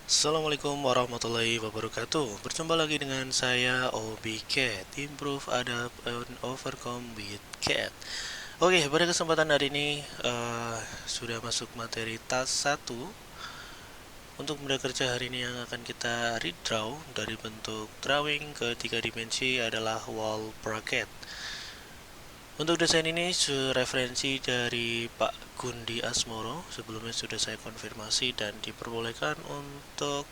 Assalamualaikum warahmatullahi wabarakatuh. Berjumpa lagi dengan saya OBCat, Improve, Adapt, and Overcome with Cat. Oke, pada kesempatan hari ini sudah masuk materi task 1. Untuk benda kerja hari ini yang akan kita redraw dari bentuk drawing ke 3 dimensi adalah wall bracket. Untuk desain ini referensi dari Pak Gundi Asmoro. Sebelumnya sudah saya konfirmasi dan diperbolehkan untuk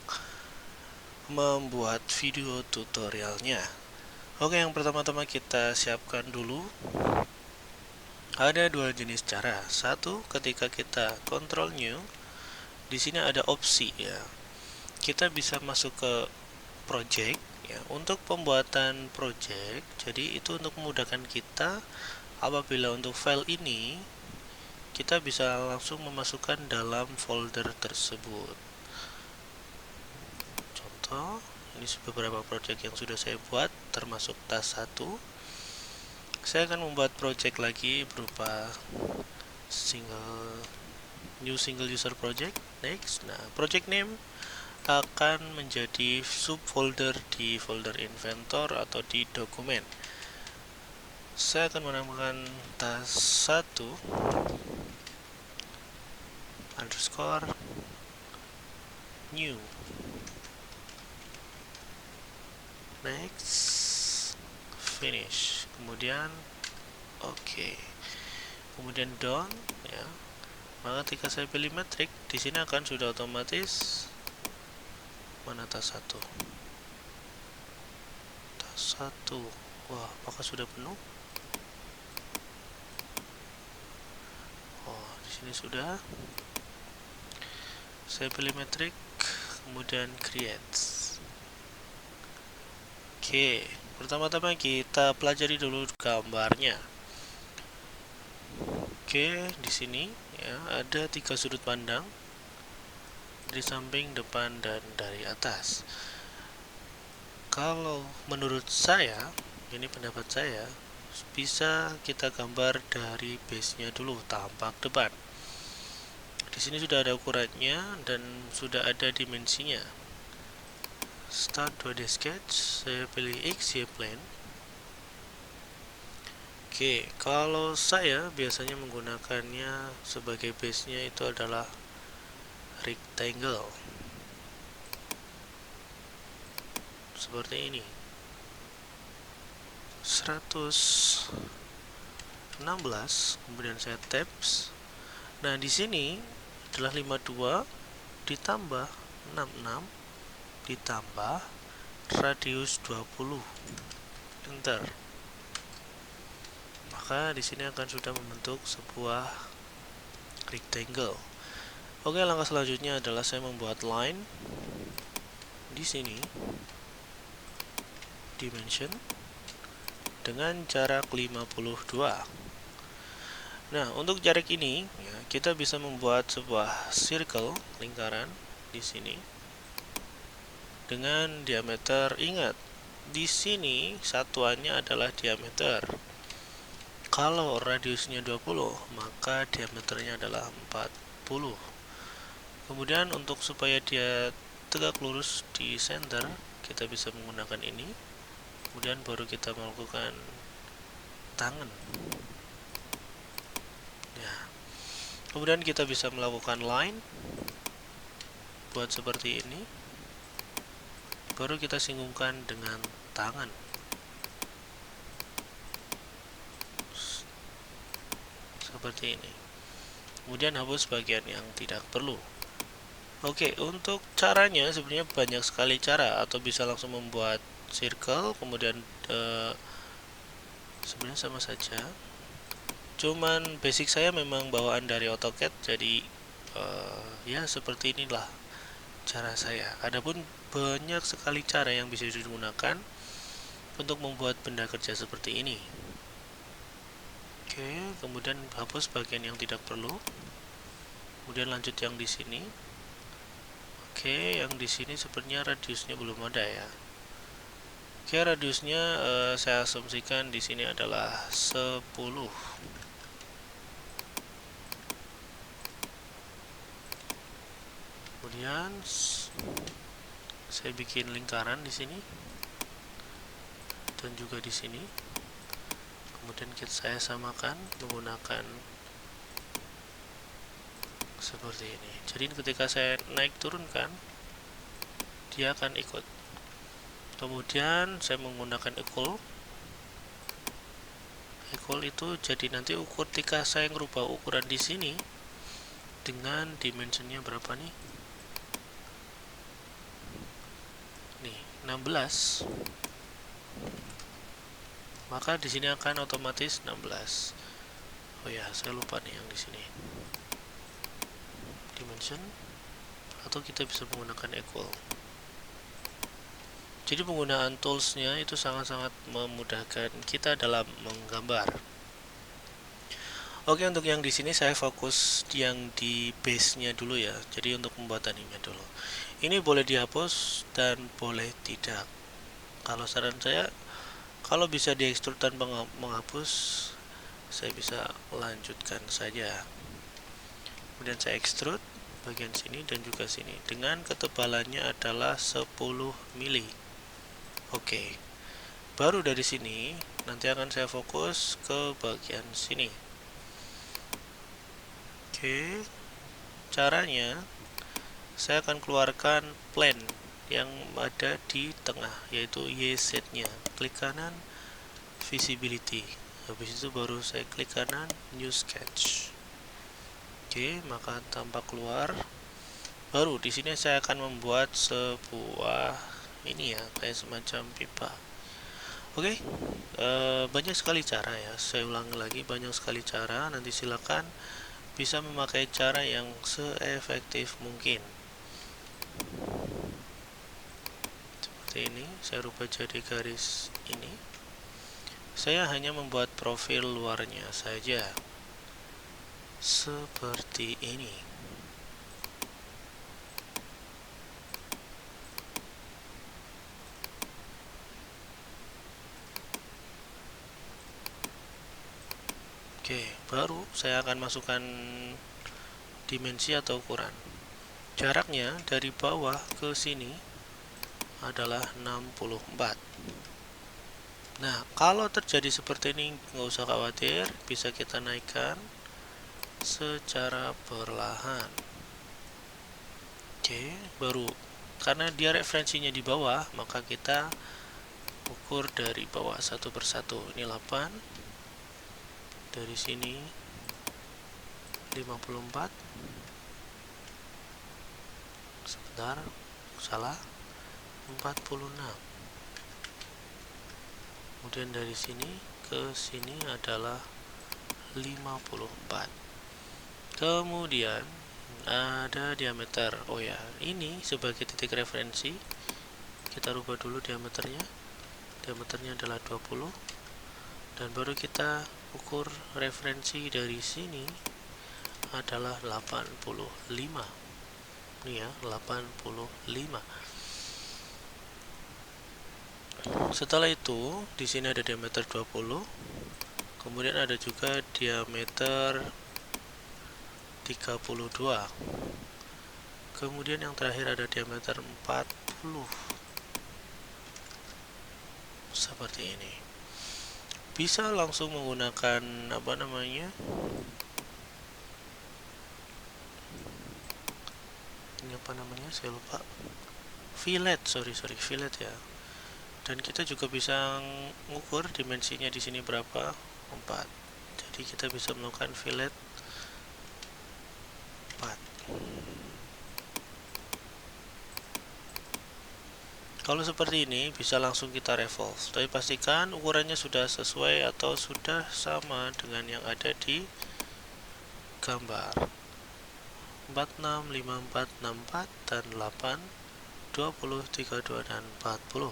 membuat video tutorialnya. Oke, yang pertama-tama kita siapkan dulu. Ada dua jenis cara. Satu, ketika kita Ctrl New, di sini ada opsi ya. Kita bisa masuk ke project ya. Untuk pembuatan project, jadi itu untuk memudahkan kita apabila untuk file ini kita bisa langsung memasukkan dalam folder tersebut. Contoh, ini beberapa project yang sudah saya buat termasuk task 1. Saya akan membuat project lagi berupa new single user project. Next, nah project name akan menjadi subfolder di folder inventor atau di dokumen. Saya akan menambahkan task 1 underscore new. Next, finish. Kemudian oke. Kemudian done ya. Maka ketika saya pilih metrik, di sini akan sudah otomatis mana task 1. Task 1. Wah, apakah sudah penuh? Oh, di sini sudah. Saya pilih metrik, kemudian create. Oke, pertama-tama kita pelajari dulu gambarnya. Oke, di sini ya ada 3 sudut pandang, dari samping, depan, dan dari atas. Kalau menurut saya, ini pendapat saya, bisa kita gambar dari base-nya dulu, tampak depan. Di sini sudah ada ukurannya dan sudah ada dimensinya. Start 2D sketch, saya pilih X, Y plane. Oke, kalau saya biasanya menggunakannya sebagai base-nya itu adalah rectangle. Seperti ini. 116, kemudian saya tabs. Nah, di sini adalah 52 ditambah 66 ditambah radius 20. Enter. Maka di sini akan sudah membentuk sebuah rectangle. Oke, langkah selanjutnya adalah saya membuat line di sini, dimension dengan jarak 52. Nah, untuk jarak ini ya, kita bisa membuat sebuah circle, lingkaran di sini dengan diameter. Ingat, di sini satuannya adalah diameter. Kalau radiusnya 20, maka diameternya adalah 40. Kemudian untuk supaya dia tegak lurus di center, kita bisa menggunakan ini. Kemudian baru kita melakukan tangan. Ya. Kemudian kita bisa melakukan line buat seperti ini. Baru kita singgungkan dengan tangan. Seperti ini. Kemudian hapus bagian yang tidak perlu. Oke, untuk caranya sebenarnya banyak sekali cara, atau bisa langsung membuat circle, kemudian sebenarnya sama saja. Cuman basic saya memang bawaan dari AutoCAD, jadi ya seperti inilah cara saya. Adapun banyak sekali cara yang bisa digunakan untuk membuat benda kerja seperti ini. Oke, kemudian hapus bagian yang tidak perlu. Kemudian lanjut yang di sini. Oke, yang di sini sepertinya radiusnya belum ada ya. Oke, radiusnya saya asumsikan di sini adalah 10. Kemudian Saya bikin lingkaran di sini dan juga di sini. Kemudian saya samakan menggunakan seperti ini. Jadi ketika saya naik turunkan, dia akan ikut. Kemudian saya menggunakan equal. Equal itu jadi nanti ketika saya ngerubah ukuran di sini dengan dimensinya berapa nih? Nih, 16. Maka di sini akan otomatis 16. Oh ya, saya lupa nih yang di sini. Dimension, atau kita bisa menggunakan equal. Jadi penggunaan toolsnya itu sangat-sangat memudahkan kita dalam menggambar. Oke, untuk yang di sini saya fokus yang di base-nya dulu ya. Jadi untuk pembuatannya dulu. Ini boleh dihapus dan boleh tidak. Kalau saran saya, kalau bisa diekstrud tanpa menghapus, saya bisa lanjutkan saja. Kemudian saya ekstrud bagian sini dan juga sini dengan ketebalannya adalah 10 mili. Oke. Baru dari sini nanti akan saya fokus ke bagian sini. Oke. Caranya saya akan keluarkan plane yang ada di tengah, yaitu YZ-nya. Klik kanan, visibility. Habis itu baru saya klik kanan, new sketch. Oke, maka tampak keluar. Baru di sini saya akan membuat sebuah ini ya, kayak semacam pipa. Oke, banyak sekali cara ya. Saya ulangi lagi, banyak sekali cara. Nanti silakan bisa memakai cara yang seefektif mungkin. Seperti ini, saya rubah jadi garis ini. Saya hanya membuat profil luarnya saja. Seperti ini. Oke, baru saya akan masukkan dimensi atau ukuran. Jaraknya dari bawah ke sini adalah 64. Nah, kalau terjadi seperti ini nggak usah khawatir, bisa kita naikkan secara perlahan. Oke, baru karena dia referensinya di bawah, maka kita ukur dari bawah satu persatu. Ini 8, dari sini 54, sebentar, salah, 46. Kemudian dari sini ke sini adalah 54. Kemudian ada diameter. Oh ya, ini sebagai titik referensi. Kita rubah dulu diameternya. Diameternya adalah 20. Dan baru kita ukur referensi dari sini adalah 85. Ini ya, 85. Setelah itu, di sini ada diameter 20. Kemudian ada juga diameter 32. Kemudian yang terakhir ada diameter 40. Seperti ini. Bisa langsung menggunakan apa namanya? Ini apa namanya? Saya lupa. Fillet, sorry, fillet ya. Dan kita juga bisa mengukur dimensinya di sini berapa, 4. Jadi kita bisa melakukan fillet 4. Kalau seperti ini bisa langsung kita revolve, tapi pastikan ukurannya sudah sesuai atau sudah sama dengan yang ada di gambar. 46, 54, 64 dan 8, 20, 32 dan 40.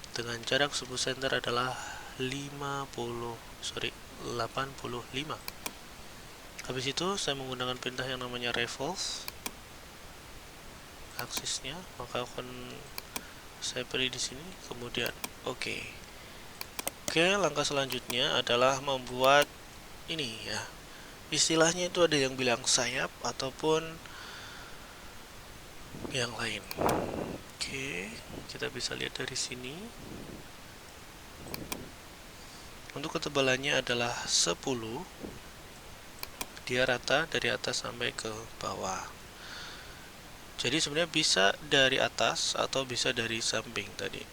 Dengan jarak suku center adalah 85. Habis itu saya menggunakan perintah yang namanya revolve aksisnya, maka akan saya beri di sini. Kemudian oke, langkah selanjutnya adalah membuat ini ya. Istilahnya itu ada yang bilang sayap ataupun yang lain. Oke, kita bisa lihat dari sini. Untuk ketebalannya adalah 10. Dia rata dari atas sampai ke bawah. Jadi sebenarnya bisa dari atas atau bisa dari samping tadi.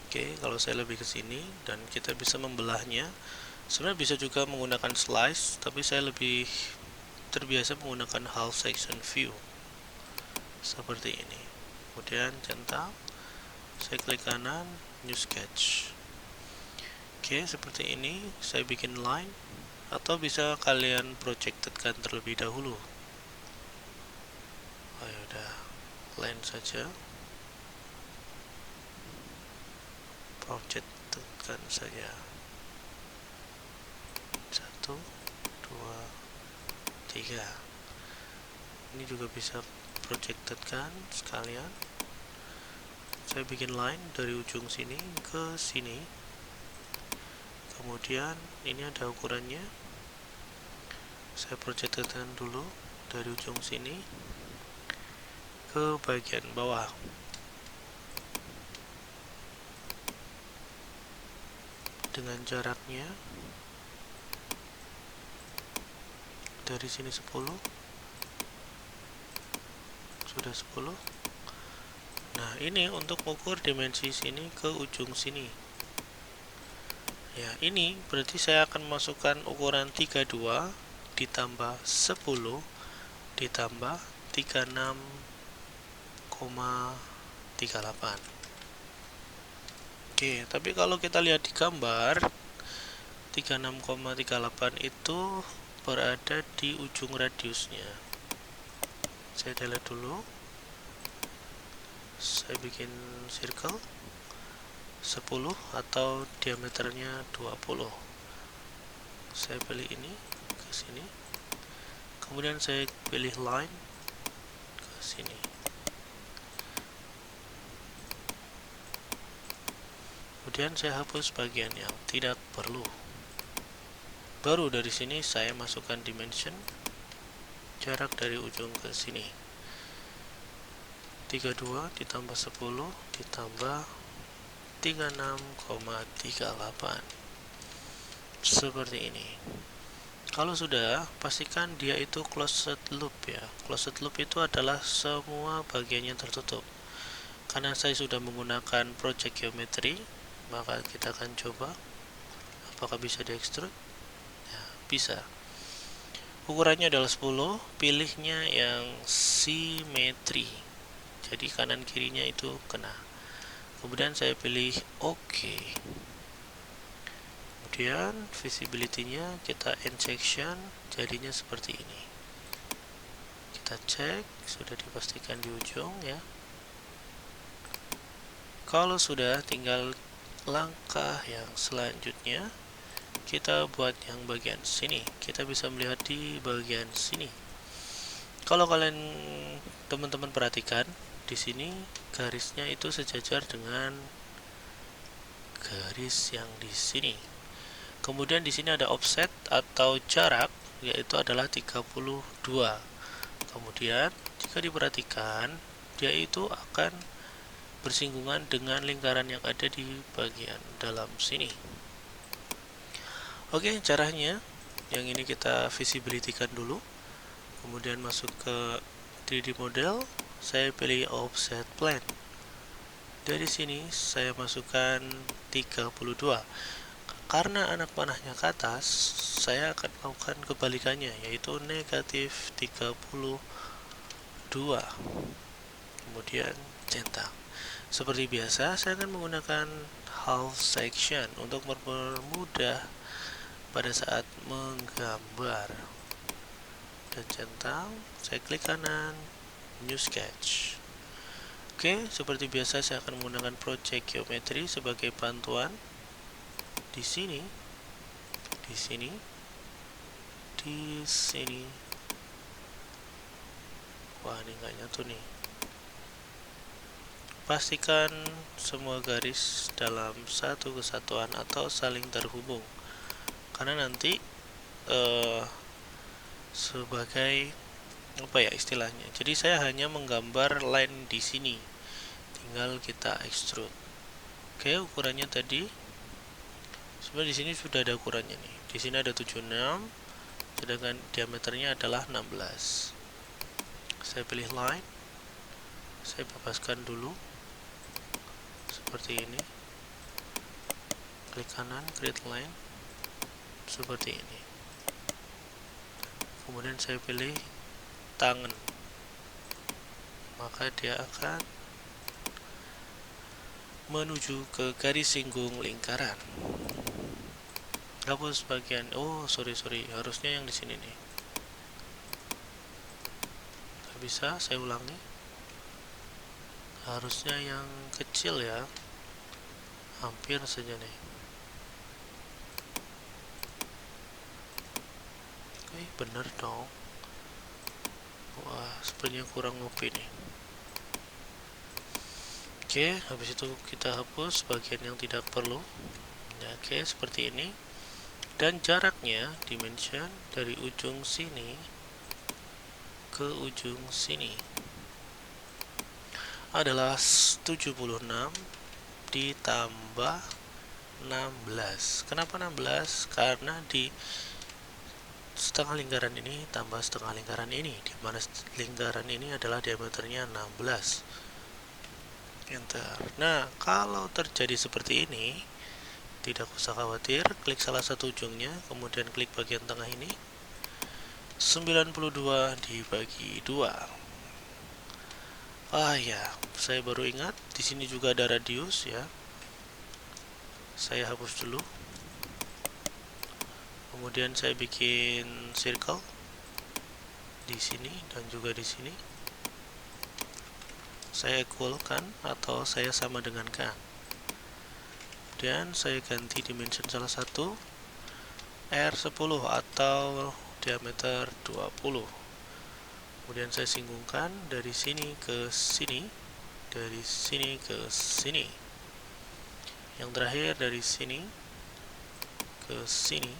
Oke, kalau saya lebih ke sini dan kita bisa membelahnya. Sebenarnya bisa juga menggunakan slice, tapi saya lebih terbiasa menggunakan half section view. Seperti ini. Kemudian centang, saya klik kanan, new sketch. Oke, seperti ini saya bikin line, atau bisa kalian projectedkan terlebih dahulu. Oh ya udah, line saja, projectedkan saja. 1, 2, 3. Ini juga bisa projectedkan sekalian. Saya bikin line dari ujung sini ke sini. Kemudian ini ada ukurannya. Saya projectedkan dulu dari ujung sini ke bagian bawah. Dengan jaraknya dari sini 10. Sudah 10. Nah, ini untuk mengukur dimensi sini ke ujung sini. Ya, ini berarti saya akan masukkan ukuran 32 ditambah 10 ditambah 36,38. Oke, tapi kalau kita lihat di gambar 36,38 itu berada di ujung radiusnya. Saya delete dulu. Saya bikin circle 10 atau diameternya 20. Saya pilih ini ke sini. Kemudian saya pilih line ke sini. Kemudian saya hapus bagian yang tidak perlu. Baru dari sini saya masukkan dimension, jarak dari ujung ke sini. 32 ditambah 10 ditambah 36,38. Seperti ini. Kalau sudah, pastikan dia itu closed loop ya. Closed loop itu adalah semua bagiannya tertutup. Karena saya sudah menggunakan project geometry, maka kita akan coba apakah bisa di extrude. Ya, bisa. Ukurannya adalah 10, pilihnya yang simetri. Jadi kanan kirinya itu kena. Kemudian saya pilih OK. Kemudian visibility-nya kita injection, jadinya seperti ini. Kita cek, sudah dipastikan di ujung ya. Kalau sudah, tinggal langkah yang selanjutnya kita buat yang bagian sini. Kita bisa melihat di bagian sini. Kalau kalian teman-teman perhatikan, di sini garisnya itu sejajar dengan garis yang di sini. Kemudian di sini ada offset atau jarak, yaitu adalah 32. Kemudian jika diperhatikan, dia itu akan bersinggungan dengan lingkaran yang ada di bagian dalam sini. Oke, caranya yang ini kita visibility-kan dulu. Kemudian masuk ke 3D model, saya pilih offset plane. Dari sini saya masukkan 32. Karena anak panahnya ke atas, saya akan melakukan kebalikannya, yaitu negatif 32. Kemudian centang. Seperti biasa, saya akan menggunakan half section untuk mempermudah pada saat menggambar. Dan centang, saya klik kanan, new sketch. Oke, seperti biasa saya akan menggunakan project geometry sebagai bantuan. Di sini, di sini, di sini. Wah, ini nggak nyatu nih. Pastikan semua garis dalam satu kesatuan atau saling terhubung, karena nanti sebagai apa ya istilahnya. Jadi saya hanya menggambar line di sini, tinggal kita extrude. Oke, ukurannya tadi sebenarnya di sini sudah ada ukurannya nih. Di sini ada 76, sedangkan diameternya adalah 16. Saya pilih line, saya bebaskan dulu seperti ini. Klik kanan, create line seperti ini. Kemudian saya pilih tangan, maka dia akan menuju ke garis singgung lingkaran. Hapus bagian, oh sorry, harusnya yang di sini nih. Gak bisa, saya ulangi. Harusnya yang kecil ya, hampir saja nih. Oke, bener dong. Wah, sepertinya kurang ngopi nih. Oke, habis itu kita hapus bagian yang tidak perlu. Ya, oke, seperti ini. Dan jaraknya dimension dari ujung sini ke ujung sini adalah 76 ditambah 16. Kenapa 16? Karena di setengah lingkaran ini tambah setengah lingkaran ini, di mana lingkaran ini adalah diameternya 16. Enter. Nah, kalau terjadi seperti ini, tidak usah khawatir, klik salah satu ujungnya, kemudian klik bagian tengah ini. 92 dibagi 2. Ah ya, saya baru ingat, di sini juga ada radius ya. Saya hapus dulu. Kemudian saya bikin circle di sini dan juga di sini. Saya equalkan atau saya sama dengankan. Kemudian saya ganti dimension salah satu R10 atau diameter 20. Kemudian saya singgungkan dari sini ke sini, dari sini ke sini. Yang terakhir dari sini ke sini,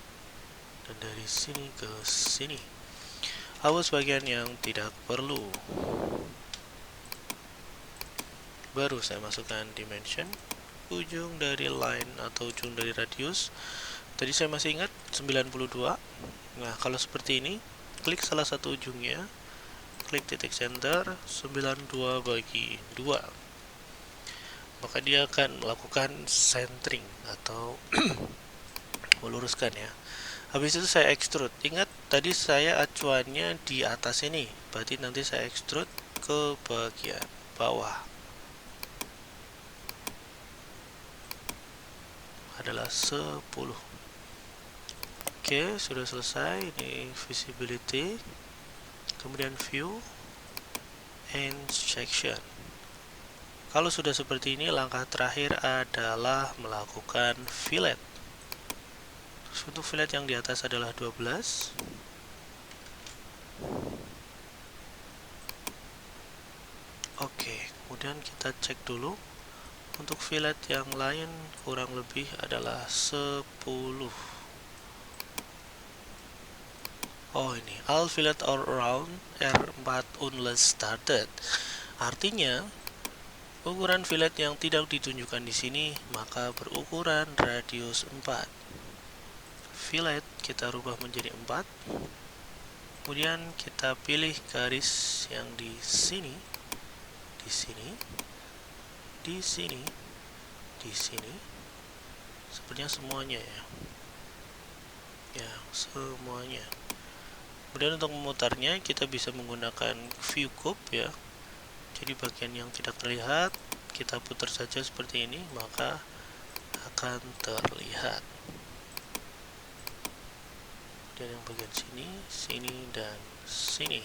dan dari sini ke sini. Hapus bagian yang tidak perlu. Baru saya masukkan dimension, ujung dari line atau ujung dari radius. Tadi saya masih ingat 92. Nah, kalau seperti ini, klik salah satu ujungnya, klik titik center, 92 bagi 2. Maka dia akan melakukan centering atau meluruskan ya. Habis itu saya extrude. Ingat tadi saya acuannya di atas ini, berarti nanti saya extrude ke bagian bawah. Adalah 10. Oke, sudah selesai. Ini visibility, kemudian view and section. Kalau sudah seperti ini, langkah terakhir adalah melakukan fillet. Untuk fillet yang di atas adalah 12. Oke, kemudian kita cek dulu. Untuk fillet yang lain kurang lebih adalah 10. Oh ini, all fillet all around R4 unless started. Artinya, ukuran fillet yang tidak ditunjukkan di sini maka berukuran radius 4. Fillet kita rubah menjadi 4. Kemudian kita pilih garis yang di sini, di sini, di sini, di sini. Sepertinya semuanya ya. Ya, semuanya. Kemudian untuk memutarnya kita bisa menggunakan view cube ya. Jadi bagian yang tidak terlihat kita putar saja seperti ini, maka akan terlihat. Dan yang bagian sini, sini, dan sini.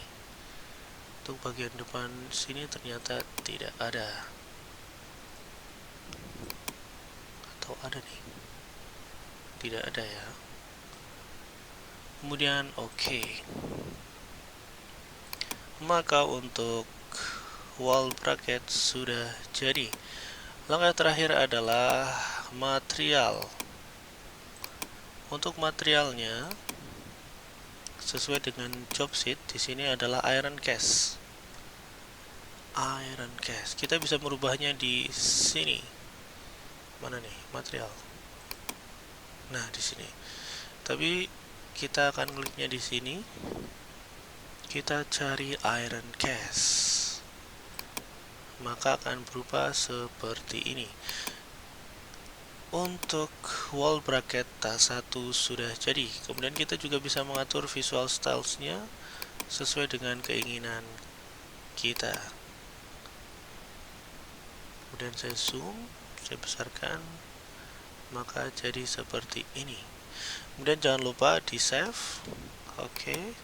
Untuk bagian depan sini ternyata tidak ada. Atau ada nih. Tidak ada ya. Kemudian oke. Maka untuk wall bracket sudah jadi. Langkah terakhir adalah material. Untuk materialnya sesuai dengan job sheet di sini adalah iron cast. Iron cast. Kita bisa merubahnya di sini. Mana nih material? Nah, di sini. Tapi kita akan kliknya di sini. Kita cari iron cast. Maka akan berubah seperti ini. Untuk wall bracket tas 1 sudah jadi. Kemudian kita juga bisa mengatur visual stylesnya sesuai dengan keinginan kita. Kemudian saya zoom, saya besarkan, maka jadi seperti ini. Kemudian jangan lupa di save. Oke.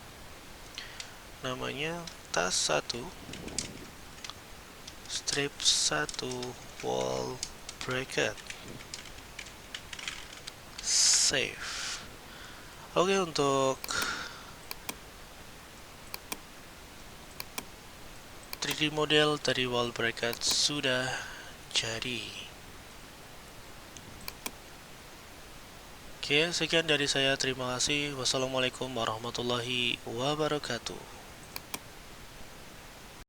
Namanya tas 1 strip 1 wall bracket. Save. Oke, untuk 3D model dari wall bracket sudah jadi. Oke, sekian dari saya. Terima kasih. Wassalamualaikum warahmatullahi wabarakatuh.